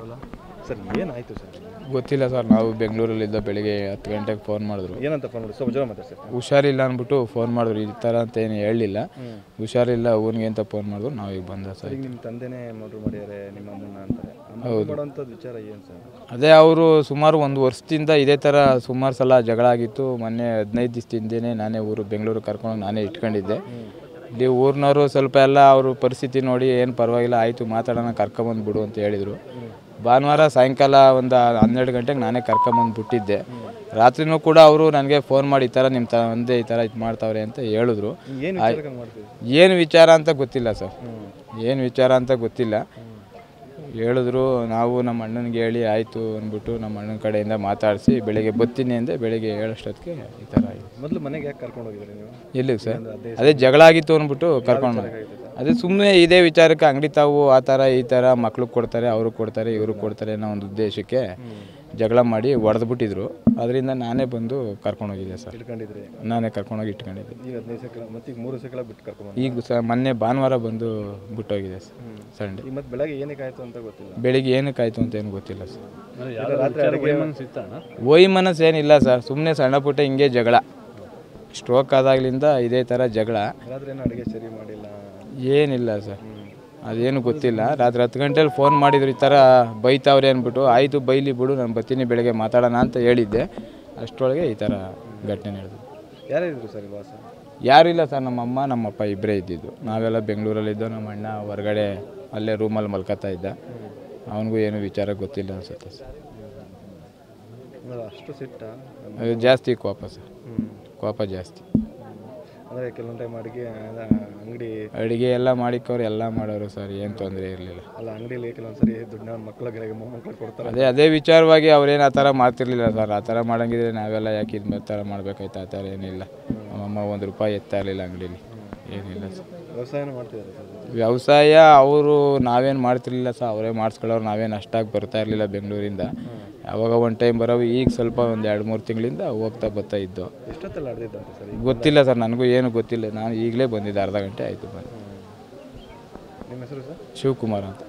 ಕಂಟ್ರೋಲ sir ಏನಾಯಿತು sir ಗೊತ್ತಿಲ್ಲ sir. ನಾವು ಬೆಂಗಳೂರಲ್ಲಿದ್ದ ಬೆಳಿಗ್ಗೆ 10 ಗಂಟೆಗೆ ಫೋನ್ ಮಾಡಿದ್ರು. ಏನಂತ ಫೋನ್ ಮಾಡಿ ಸ್ವಲ್ಪ ಜೋರ ಮಾತಾಡ್ಸಿ. ಹುಷಾರಿಲ್ಲ ಅಂದ್ಬಿಟ್ಟು ಫೋನ್ ಮಾಡಿದ್ರು. ಈ ಥರ ಅಂತ ಏನು ಹೇಳಲಿಲ್ಲ. ಹುಷಾರಿಲ್ಲ ಊನಿಗೆ ಅಂತ ಫೋನ್ ಮಾಡಿದ್ರು. ನಾವು ಈಗ ಬಂದ ಸರ್. ಈಗ ನಿಮ್ಮ ತಂದೆನೇ ಮರ್ಡರ್ ಮಾಡಿದ್ದಾರೆ ನಿಮ್ಮ ಅಮ್ಮನ್ನ ಅಂತಾರೆ. ಹೌದು ಮಾಡೋಂಥದ್ದು ವಿಚಾರ ಏನು ಸರ್? ಅದೇ ಅವರು ಸುಮಾರು 1 ವರ್ಷದಿಂದ ಇದೇ ಥರ ಸುಮಾರು ಸಲ ಜಗಳ ಆಗಿತ್ತು. ಮೊನ್ನೆ 15 ದಿವಸದಿಂದನೇ ನಾನೇ ಬೆಂಗಳೂರು ಕರ್ಕೊಂಡು ನಾನೇ ಇಟ್ಕೊಂಡಿದ್ದೆ. ಇಲ್ಲಿ ಊರಿನವರು ಸ್ವಲ್ಪ ಎಲ್ಲ ಅವರು ಪರಿಸ್ಥಿತಿ ನೋಡಿ ಏನು ಪರವಾಗಿಲ್ಲ ಆಯಿತು ಮಾತಾಡೋಣ ಕರ್ಕೊಂಬಂದು ಅಂತ ಹೇಳಿದರು. ಭಾನುವಾರ ಸಾಯಂಕಾಲ ಒಂದು 12 ಗಂಟೆಗೆ ನಾನೇ ಕರ್ಕೊಂಬಂದು ಬಿಟ್ಟಿದ್ದೆ. ರಾತ್ರಿನೂ ಕೂಡ ಅವರು ನನಗೆ ಫೋನ್ ಮಾಡಿ ಈ ಥರ ನಿಮ್ಮ ತಂದೆ ಈ ಥರ ಇದು ಮಾಡ್ತಾವ್ರೆ ಅಂತ ಹೇಳಿದ್ರು. ಏನು ವಿಚಾರ ಅಂತ ಗೊತ್ತಿಲ್ಲ ಸರ್. ಏನು ವಿಚಾರ ಅಂತ ಗೊತ್ತಿಲ್ಲ. ಹೇಳಿದ್ರು. ನಾವು ನಮ್ಮ ಅಣ್ಣನಿಗೆ ಹೇಳಿ ಆಯಿತು ಅಂದ್ಬಿಟ್ಟು ನಮ್ಮ ಅಣ್ಣನ ಕಡೆಯಿಂದ ಮಾತಾಡಿಸಿ ಬೆಳಗ್ಗೆ ಬರ್ತೀನಿ ಅಂದೆ. ಬೆಳಗ್ಗೆ 7 ಈ ಥರ ಆಯಿತು. ಮೊದಲು ಮನೆಗೆ ಯಾಕೆ ಕರ್ಕೊಂಡು ಹೋಗಿದ್ರಿ ನೀವು? ಎಲ್ಲಿಗೆ ಸರ್? ಅದೇ ಜಗಳ ಆಗಿತ್ತು ಅಂದ್ಬಿಟ್ಟು ಕರ್ಕೊಂಡು. ಅದೇ ಸುಮ್ಮನೆ ಇದೇ ವಿಚಾರಕ್ಕೆ ಅಂಗಡಿ ತಾವು ಆ ಥರ ಈ ಥರ ಮಕ್ಳಿಗೆ ಕೊಡ್ತಾರೆ, ಅವ್ರಿಗೆ ಕೊಡ್ತಾರೆ, ಇವ್ರಿಗೆ ಕೊಡ್ತಾರೆ ಅನ್ನೋ ಒಂದು ಉದ್ದೇಶಕ್ಕೆ ಜಗಳ ಮಾಡಿ ಹೊಡೆದ್ಬಿಟ್ಟಿದ್ರು. ಅದರಿಂದ ನಾನೇ ಬಂದು ಕರ್ಕೊಂಡೋಗಿದ್ದೆ ಸರ್. ನಾನೇ ಕರ್ಕೊಂಡೋಗಿ ಇಟ್ಕೊಂಡಿದ್ದೆ. ಈಗ ಮೊನ್ನೆ ಭಾನುವಾರ ಬಂದು ಬಿಟ್ಟೋಗಿದೆ ಸರ್. ಸಂಡೇ. ಮತ್ತು ಬೆಳಗ್ಗೆ ಏನಕ್ಕೆ ಆಯಿತು ಅಂತ ಗೊತ್ತಿಲ್ಲ. ಬೆಳಿಗ್ಗೆ ಏನಕ್ಕೆ ಆಯಿತು ಅಂತ ಏನು ಗೊತ್ತಿಲ್ಲ ಸರ್. ವೈಮನಸ್ಸು ಏನಿಲ್ಲ ಸರ್. ಸುಮ್ಮನೆ ಸಣ್ಣ ಪುಟ್ಟ ಹಿಂಗೆ ಜಗಳ. ಸ್ಟ್ರೋಕ್ ಆದಾಗಲಿಂದ ಇದೇ ಥರ ಜಗಳ. ಅಡುಗೆ ಸರಿ ಮಾಡಿಲ್ಲ ಏನಿಲ್ಲ ಸರ್. ಅದೇನು ಗೊತ್ತಿಲ್ಲ. ರಾತ್ರಿ 10 ಗಂಟೆಲಿ ಫೋನ್ ಮಾಡಿದ್ರು ಈ ಥರ ಬೈತಾವ್ರೆ ಅಂದ್ಬಿಟ್ಟು. ಆಯಿತು ಬೈಲಿ ಬಿಡು ನಾನು ಬರ್ತೀನಿ ಬೆಳಗ್ಗೆ ಮಾತಾಡೋಣ ಅಂತ ಹೇಳಿದ್ದೆ. ಅಷ್ಟರೊಳಗೆ ಈ ಥರ ಘಟನೆ ನಡೆದು. ಯಾರಿದ್ರು ಸರ್ ವಾಸ? ಯಾರೂ ಇಲ್ಲ ಸರ್. ನಮ್ಮಮ್ಮ ನಮ್ಮಪ್ಪ ಇಬ್ಬರೇ ಇದ್ದಿದ್ದು. ನಾವೆಲ್ಲ ಬೆಂಗಳೂರಲ್ಲಿದ್ದು. ನಮ್ಮ ಅಣ್ಣ ಹೊರಗಡೆ ಅಲ್ಲೇ ರೂಮಲ್ಲಿ ಮಲ್ಕೋತಾ ಇದ್ದ. ಅವನಿಗೂ ಏನು ವಿಚಾರ ಗೊತ್ತಿಲ್ಲ ಅನಿಸುತ್ತೆ ಸರ್. ಅಷ್ಟು ಸಿಟ್ಟ? ಅದು ಜಾಸ್ತಿ ಕೋಪ ಸರ್. ಕೋಪ ಜಾಸ್ತಿ. ಅಂದರೆ ಕೆಲವೊಂದು ಟೈಮ್ ಅಡುಗೆ ಎಲ್ಲ ಮಾಡಿಕೋರು ಎಲ್ಲ ಮಾಡೋರು ಸರ್. ಏನು ತೊಂದರೆ ಇರಲಿಲ್ಲ. ಅಲ್ಲ ಅಂಗಡಿಯಲ್ಲಿ ಕೆಲವೊಂದ್ಸರಿ ದುಡ್ಡನ್ನ ಮಕ್ಕಳಿಗೆ ಮೊಮ್ಮಕ್ಕಳು ಕೊಡ್ತಾರೆ. ಅದೇ ವಿಚಾರವಾಗಿ ಅವ್ರೇನು ಆ ಥರ ಮಾಡ್ತಿರ್ಲಿಲ್ಲ ಸರ್. ಆ ಥರ ಮಾಡೋಂಗಿದ್ರೆ ನಾವೆಲ್ಲ ಯಾಕೆ ಇದು ಥರ ಮಾಡಬೇಕಾಯ್ತು? ಆ ಥರ ಏನಿಲ್ಲ. ನಮ್ಮಮ್ಮ ₹1 ಎತ್ತಾ ಇರಲಿಲ್ಲ ಅಂಗಡೀಲಿ. ಏನಿಲ್ಲ ಸರ್. ವ್ಯವಸಾಯನೂ ಮಾಡ್ತಿದ್ದಾರೆ ಸರ್? ವ್ಯವಸಾಯ ಅವರು ನಾವೇನು ಮಾಡ್ತಿರ್ಲಿಲ್ಲ ಸರ್. ಅವರೇ ಮಾಡಿಸ್ಕೊಳ್ಳೋರು. ನಾವೇನು ಅಷ್ಟಾಗಿ ಬರ್ತಾ ಇರಲಿಲ್ಲ ಬೆಂಗಳೂರಿಂದ. ಯಾವಾಗ ಒಂದು ಟೈಮ್ ಬರೋವು. ಈಗ ಸ್ವಲ್ಪ ಒಂದು 2-3 ತಿಂಗಳಿಂದ ಹೋಗ್ತಾ ಬರ್ತಾ ಇದ್ದು. ಎಷ್ಟೊತ್ತಲ್ಲಿ ಆಡ್ದಿದ್ದಂತೆ ಸರ್? ಗೊತ್ತಿಲ್ಲ ಸರ್. ನನಗೂ ಏನು ಗೊತ್ತಿಲ್ಲ. ನಾನು ಈಗಲೇ ಬಂದಿದ್ದೆ. ಅರ್ಧ ಗಂಟೆ ಆಯಿತು ಬಂದು. ನಿಮ್ಮ ಹೆಸರು ಸರ್? ಶಿವಕುಮಾರ್ ಅಂತ.